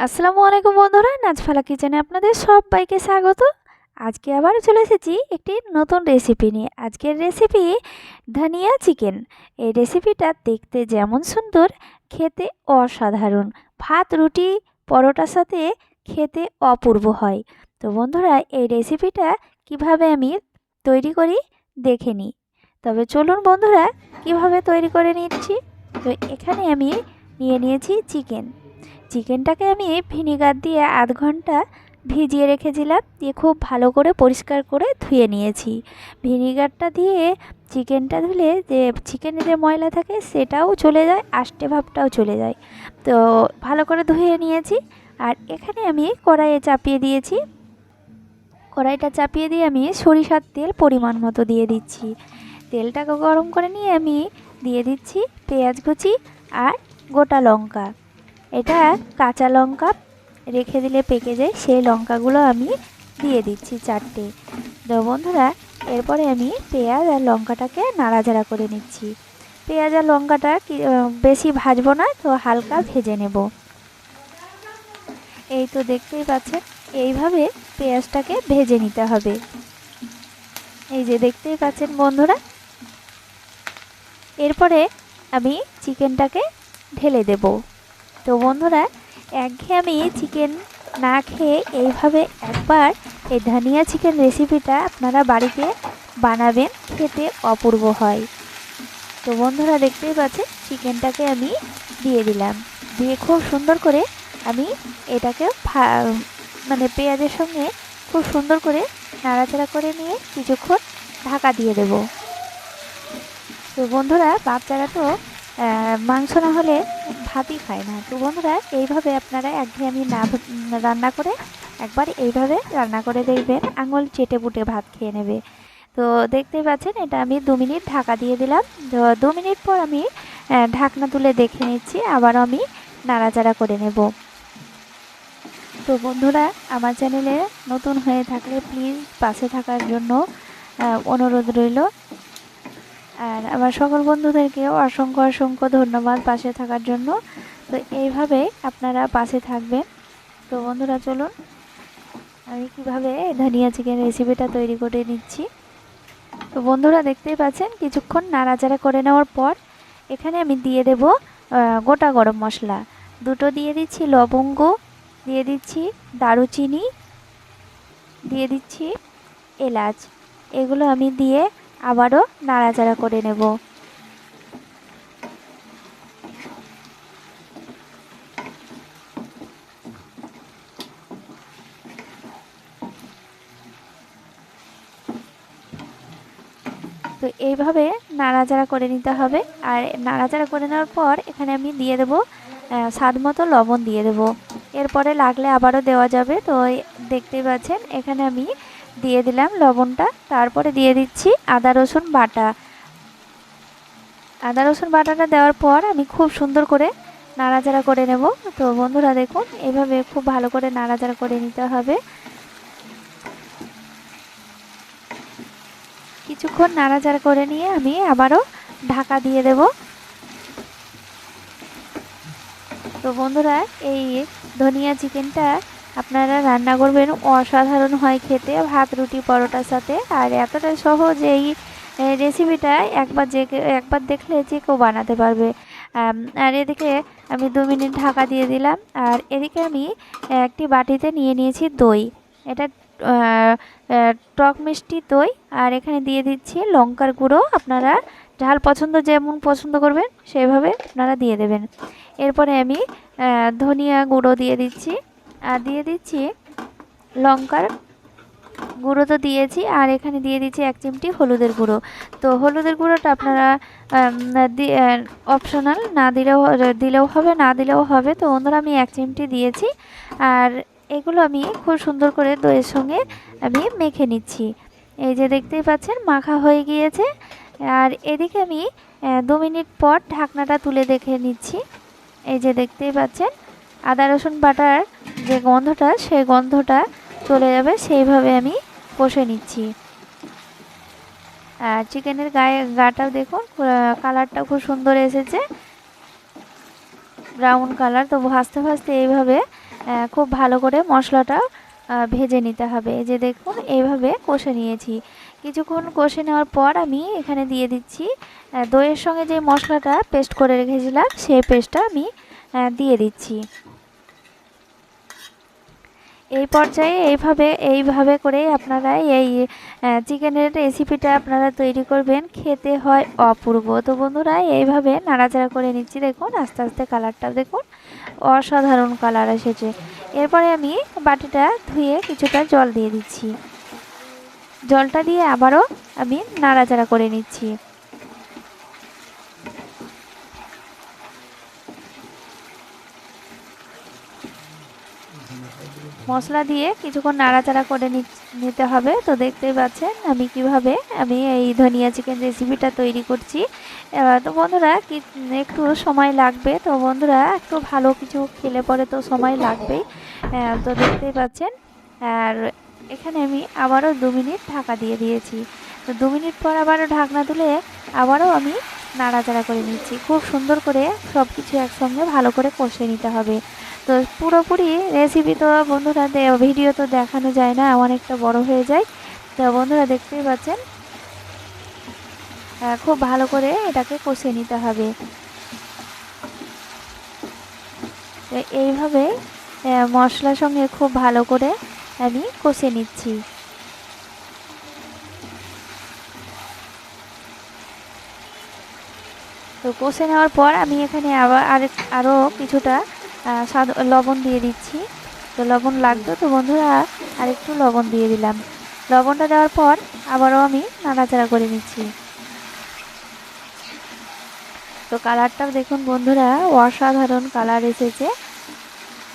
আসসালামু আলাইকুম বন্ধুরা, নাজফালা কিচেনে আপনাদের সবাইকে স্বাগত। আজকে আবার চলে এসেছি একটি নতুন রেসিপি নিয়ে। আজকের রেসিপি ধনিয়া চিকেন। এই রেসিপিটা দেখতে যেমন সুন্দর, খেতে অসাধারণ। ভাত, রুটি, পরোটার সাথে খেতে অপূর্ব হয়। তো বন্ধুরা, এই রেসিপিটা কিভাবে আমি তৈরি করি দেখে নিই। তবে চলুন বন্ধুরা, কিভাবে তৈরি করে নিচ্ছি। তো এখানে আমি নিয়ে নিয়েছি চিকেনটাকে আমি ভিনিগার দিয়ে আধ ঘন্টা ভিজিয়ে রেখেছিলাম, দিয়ে খুব ভালো করে পরিষ্কার করে ধুয়ে নিয়েছি। ভিনিগারটা দিয়ে চিকেনটা ধুলে যে চিকেনে যে ময়লা থাকে সেটাও চলে যায়, আষ্টে ভাবটাও চলে যায়। তো ভালো করে ধুয়ে নিয়েছি। আর এখানে আমি কড়াইয়ে চাপিয়ে দিয়েছি। কড়াইটা চাপিয়ে দিয়ে আমি সরিষার তেল পরিমাণ মতো দিয়ে দিচ্ছি। তেলটাকে গরম করে নিয়ে আমি দিয়ে দিচ্ছি পেঁয়াজ কুচি আর গোটা লঙ্কা। এটা কাঁচা লঙ্কা রেখে দিলে পেকে যায়, সেই লঙ্কাগুলো আমি দিয়ে দিচ্ছি 4টে। তো বন্ধুরা, এরপরে আমি পেঁয়াজ আর লঙ্কাটাকে নাড়াচাড়া করে নিচ্ছি। পেঁয়াজ আর লঙ্কাটা বেশি ভাজবো না, তো হালকা ভেজে নেব। এই তো দেখতেই পাচ্ছেন, এইভাবে পেঁয়াজটাকে ভেজে নিতে হবে। এই যে দেখতেই পাচ্ছেন বন্ধুরা, এরপরে আমি চিকেনটাকে ঢেলে দেব। তো বন্ধুরা, একঘেয়েমি চিকেন না খেয়ে এইভাবে একবার এই ধনিয়া চিকেন রেসিপিটা আপনারা বাড়িতে বানাবেন, খেতে অপূর্ব হয়। তো বন্ধুরা, দেখতেই পাচ্ছেন চিকেনটাকে আমি দিয়ে দিলাম। দিয়ে খুব সুন্দর করে আমি এটাকে মানে পেঁয়াজের সঙ্গে খুব সুন্দর করে নাড়াচাড়া করে নিয়ে কিছুক্ষণ ঢাকা দিয়ে দেব। তো বন্ধুরা, বাচ্চারা তো মাংস না হলে ভাতই খায় না। তো বন্ধুরা, এইভাবে আপনারা একঘেয়েমি না রান্না করে একবার এইভাবে রান্না করে দেখবেন, আঙুল চেটে পুটে ভাত খেয়ে নেবে। তো দেখতেই পাচ্ছেন, এটা আমি 2 মিনিট ঢাকা দিয়ে দিলাম। তো 2 মিনিট পর আমি ঢাকনা তুলে দেখে নিচ্ছি, আবারও আমি নাড়াচাড়া করে নেব। তো বন্ধুরা, আমার চ্যানেলে নতুন হয়ে থাকলে প্লিজ পাশে থাকার জন্য অনুরোধ রইল। আর আমার সকল বন্ধুদেরকেও অসংখ্য অসংখ্য ধন্যবাদ পাশে থাকার জন্য। তো এইভাবে আপনারা পাশে থাকবেন। তো বন্ধুরা, চলুন আমি কিভাবে ধনিয়া চিকেন রেসিপিটা তৈরি করে নিচ্ছি। তো বন্ধুরা, দেখতেই পাচ্ছেন, কিছুক্ষণ নাড়াচাড়া করে নেওয়ার পর এখানে আমি দিয়ে দেব গোটা গরম মশলা 2টো, দিয়ে দিচ্ছি লবঙ্গ, দিয়ে দিচ্ছি দারুচিনি, দিয়ে দিচ্ছি এলাচ। এগুলো আমি দিয়ে আবারও নাড়াচাড়া করে নেব। তো এইভাবে নাড়াচাড়া করে নিতে হবে। আর নাড়াচাড়া করে নেওয়ার পর এখানে আমি দিয়ে দেবো স্বাদ মতো লবণ দিয়ে দেবো। এরপরে লাগলে আবারও দেওয়া যাবে। তো দেখতেই পাচ্ছেন, এখানে আমি দিয়ে দিলাম লবণটা। তারপরে দিয়ে দিচ্ছি আদা রসুন বাটা। আদা রসুন বাটাটা দেওয়ার পর আমি খুব সুন্দর করে নাড়াচাড়া করে নেব। তো বন্ধুরা, দেখুন এইভাবে খুব ভালো করে নাড়াচাড়া করে নিতে হবে। কিছুক্ষণ নাড়াচাড়া করে নিয়ে আমি আবারও ঢাকা দিয়ে দেব। তো বন্ধুরা, এই ধনিয়া চিকেনটা আপনারা রান্না করবেন, অসাধারণ হয় খেতে ভাত, রুটি, পরোটার সাথে। আর এতটা সহজ এই রেসিপিটা একবার দেখলে যে কেউ বানাতে পারবে। আর এদিকে আমি 2 মিনিট ঢাকা দিয়ে দিলাম। আর এদিকে আমি একটি বাটিতে নিয়ে নিয়েছি দই। এটা টক মিষ্টি দই। আর এখানে দিয়ে দিচ্ছি লঙ্কার গুঁড়ো। আপনারা ঝাল যেমন পছন্দ করবেন সেইভাবে আপনারা দিয়ে দেবেন। এরপরে আমি ধনিয়া গুঁড়ো দিয়ে দিচ্ছি, আর দিয়ে দিচ্ছি লঙ্কার গুঁড়ো তো দিয়েছি। আর এখানে দিয়ে দিচ্ছি 1 চিমটি হলুদের গুঁড়ো। তো হলুদের গুঁড়োটা আপনারা অপশনাল, না দিলেও হবে, না দিলেও হবে। তো বন্ধুরা, আমি 1 চিমটি দিয়েছি। আর এগুলো আমি খুব সুন্দর করে দইয়ের সঙ্গে আমি মেখে নিচ্ছি। এই যে দেখতেই পাচ্ছেন, মাখা হয়ে গিয়েছে। আর এদিকে আমি 2 মিনিট পর ঢাকনাটা তুলে দেখে নিচ্ছি। এই যে দেখতেই পাচ্ছেন, আদা রসুন বাটার যে গন্ধটা, সেই গন্ধটা চলে যাবে, সেইভাবে আমি কষে নিচ্ছি। আর চিকেনের গাটাও দেখুন, কালারটাও খুব সুন্দর এসেছে, ব্রাউন কালার। তো ভাজতে ভাজতে এইভাবে খুব ভালো করে মশলাটা ভেজে নিতে হবে। এই যে দেখুন এইভাবে কষে নিয়েছি। কিছুক্ষণ কষে নেওয়ার পর আমি এখানে দিয়ে দিচ্ছি দইয়ের সঙ্গে যে মশলাটা পেস্ট করে রেখেছিলাম সেই পেস্টটা আমি দিয়ে দিচ্ছি। এই পর্যায়ে এইভাবে করে আপনারা এই চিকেনের রেসিপিটা আপনারা তৈরি করবেন, খেতে হয় অপূর্ব। তো বন্ধুরা এইভাবে নাড়াচাড়া করে নিচ্ছি। দেখুন আস্তে আস্তে কালারটা দেখুন অসাধারণ কালার এসেছে। এরপরে আমি বাটিটা ধুয়ে কিছুটা জল দিয়ে দিচ্ছি। জলটা দিয়ে আবারও আমি নাড়াচাড়া করে নিচ্ছি। মশলা দিয়ে কিছুক্ষণ নাড়াচাড়া করে নিতে হবে। তো দেখতেই পাচ্ছেন আমি এই ধনিয়া চিকেন রেসিপিটা তৈরি করছি। তো বন্ধুরা একটু সময় লাগবে। তো বন্ধুরা একটু ভালো কিছু খেলে পরে তো সময় লাগবেই। তো দেখতেই পাচ্ছেন। আর এখানে আমি আবারও 2 মিনিট ঢাকা দিয়ে দিয়েছি। তো 2 মিনিট পর আবারও ঢাকনা তুলে আবারও আমি নাড়াচাড়া করে নিচ্ছি। খুব সুন্দর করে সব কিছু একসঙ্গে ভালো করে কষে নিতে হবে। তো পুরোপুরি রেসিপি তো বন্ধুরা ভিডিও তো দেখানো যায় না, অনেকটা বড় হয়ে যায়। তো বন্ধুরা দেখতেই পাচ্ছেন খুব ভালো করে এটাকে কষে নিতে হবে। তো এইভাবে মশলার সঙ্গে খুব ভালো করে আমি কষে নিচ্ছি। তো কষে নেওয়ার পর আমি এখানে আবার আরও কিছুটা স্বাদ লবণ দিয়ে দিচ্ছি। তো লবণ লাগতো, তো বন্ধুরা আরেকটু লবণ দিয়ে দিলাম। লবণটা দেওয়ার পর আবারও আমি নাড়াচাড়া করে নিচ্ছি। তো কালারটা দেখুন বন্ধুরা অসাধারণ কালার এসেছে,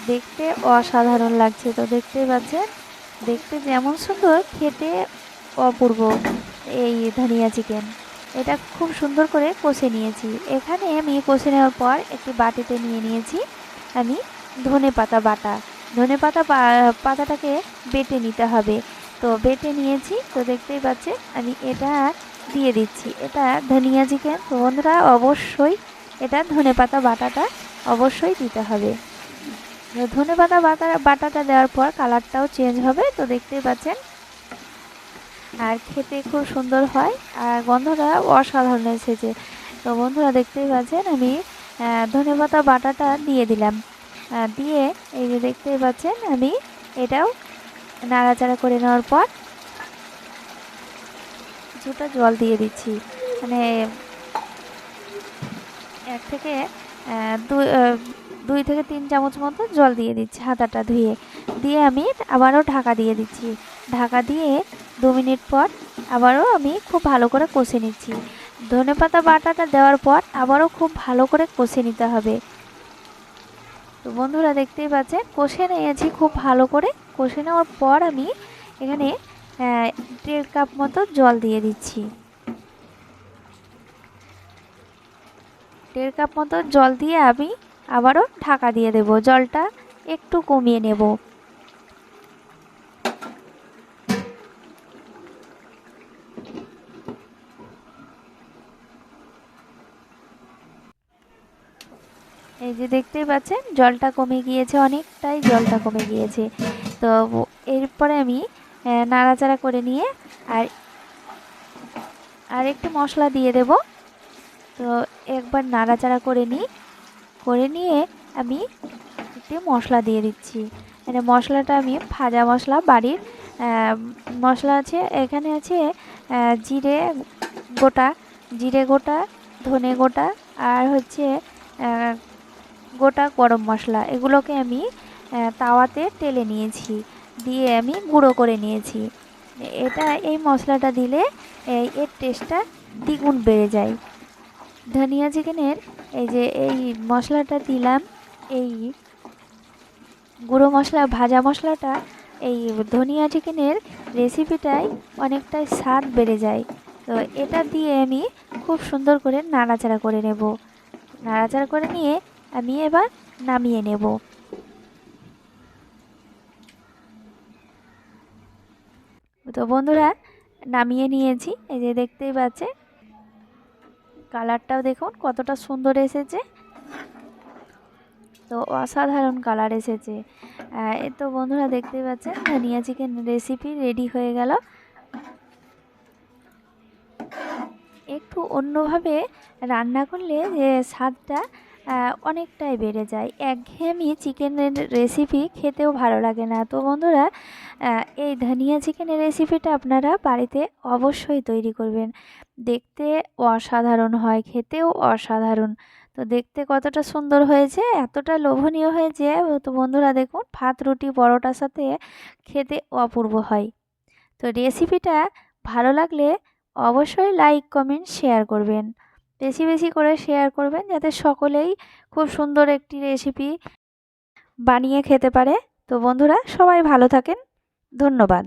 দেখতে অসাধারণ লাগছে। তো দেখতেই পাচ্ছেন, দেখতে যেমন সুন্দর খেতে অপূর্ব এই ধনিয়া চিকেন। এটা খুব সুন্দর করে কষে নিয়েছি। এখানে আমি কষে নেওয়ার পর একটি বাটিতে নিয়ে নিয়েছি আমি ধনেপাতা বাটা। পাতাটাকে বেটে নিতে হবে। তো বেটে নিয়েছি। তো দেখতেই পাচ্ছেন আমি এটা দিয়ে দিচ্ছি। এটা ধনিয়া চিকেন। তো বন্ধুরা অবশ্যই এটা ধনেপাতা বাটাটা অবশ্যই দিতে হবে। ধনেপাতা বাটাটা দেওয়ার পর কালারটাও চেঞ্জ হবে। তো দেখতেই পাচ্ছেন, আর খেতে খুব সুন্দর হয়, আর গন্ধটা অসাধারণ এসেছে। তো বন্ধুরা দেখতেই পাচ্ছেন আমি ধনেপাতা বাটাটা দিয়ে দিলাম। দিয়ে এই যে দেখতেই পাচ্ছেন আমি এটাও নাড়াচাড়া করে নেওয়ার পর কিছুটা জল দিয়ে দিচ্ছি। মানে 1 থেকে 2 থেকে 3 চামচ মতো জল দিয়ে দিচ্ছি হাতাটা ধুয়ে। দিয়ে আমি আবারও ঢাকা দিয়ে দিচ্ছি। ঢাকা দিয়ে 2 মিনিট পর আবারও আমি খুব ভালো করে কষে নিচ্ছি। ধনেপাতা বাটাটা দেওয়ার পর আবারও খুব ভালো করে কষে নিতে হবে। তো বন্ধুরা দেখতেই পাচ্ছেন কষে নিয়েছি খুব ভালো করে। কষে নেওয়ার পর আমি এখানে 1.5 কাপ মতো জল দিয়ে দিচ্ছি। 1.5 কাপ মতো জল দিয়ে আমি আবারও ঢাকা দিয়ে দেব। জলটা একটু কমিয়ে নেব। এই যে দেখতেই পাচ্ছেন জলটা কমে গিয়েছে, অনেকটাই জলটা কমে গিয়েছে। তো এরপরে আমি নাড়াচাড়া করে নিয়ে আর একটু মশলা দিয়ে দেব। তো একবার নাড়াচাড়া করে নিয়ে আমি একটু মশলা দিয়ে দিচ্ছি। মানে মশলাটা আমি ভাজা মশলা বাড়ির মশলা আছে, এখানে আছে জিরে গোটা, ধনে গোটা, আর হচ্ছে গোটা গরম মশলা। এগুলোকে আমি তাওয়াতে টেলে নিয়েছি, দিয়ে আমি গুঁড়ো করে নিয়েছি। এই মশলাটা দিলে এর টেস্টটা দ্বিগুণ বেড়ে যায়। ধনিয়া চিকেনের এই মশলাটা দিলাম, এই গুঁড়ো মশলা ভাজা মশলাটা এই ধনিয়া চিকেনের রেসিপিটাই অনেকটাই স্বাদ বেড়ে যায়। তো এটা দিয়ে আমি খুব সুন্দর করে নাড়াচাড়া করে নেব। নাড়াচাড়া করে নিয়ে আমি এবার নামিয়ে নেব। তো বন্ধুরা নামিয়ে নিয়েছি। এই যে দেখতেই পাচ্ছেন কালারটাও দেখুন কতটা সুন্দর এসেছে। তো অসাধারণ কালার এসেছে। এই তো বন্ধুরা দেখতেই পাচ্ছেন ধনিয়া চিকেন রেসিপি রেডি হয়ে গেল। একটু অন্যভাবে রান্না করলে যে স্বাদটা অনেকটাই বেড়ে যায়। একঘেয়েমি চিকেনের রেসিপি খেতেও ভালো লাগে না। তো বন্ধুরা এই ধনিয়া চিকেনের রেসিপিটা আপনারা বাড়িতে অবশ্যই তৈরি করবেন। দেখতে অসাধারণ হয়, খেতেও অসাধারণ। তো দেখতে কতটা সুন্দর হয়েছে, এতটা লোভনীয় হয়েছে। তো বন্ধুরা দেখুন ভাত, রুটি, পরোটার সাথে খেতে অপূর্ব হয়। তো রেসিপিটা ভালো লাগলে অবশ্যই লাইক, কমেন্ট, শেয়ার করবেন। বেশি বেশি করে শেয়ার করবেন যাতে সকলেই খুব সুন্দর একটি রেসিপি বানিয়ে খেতে পারে। তো বন্ধুরা সবাই ভালো থাকেন। ধন্যবাদ।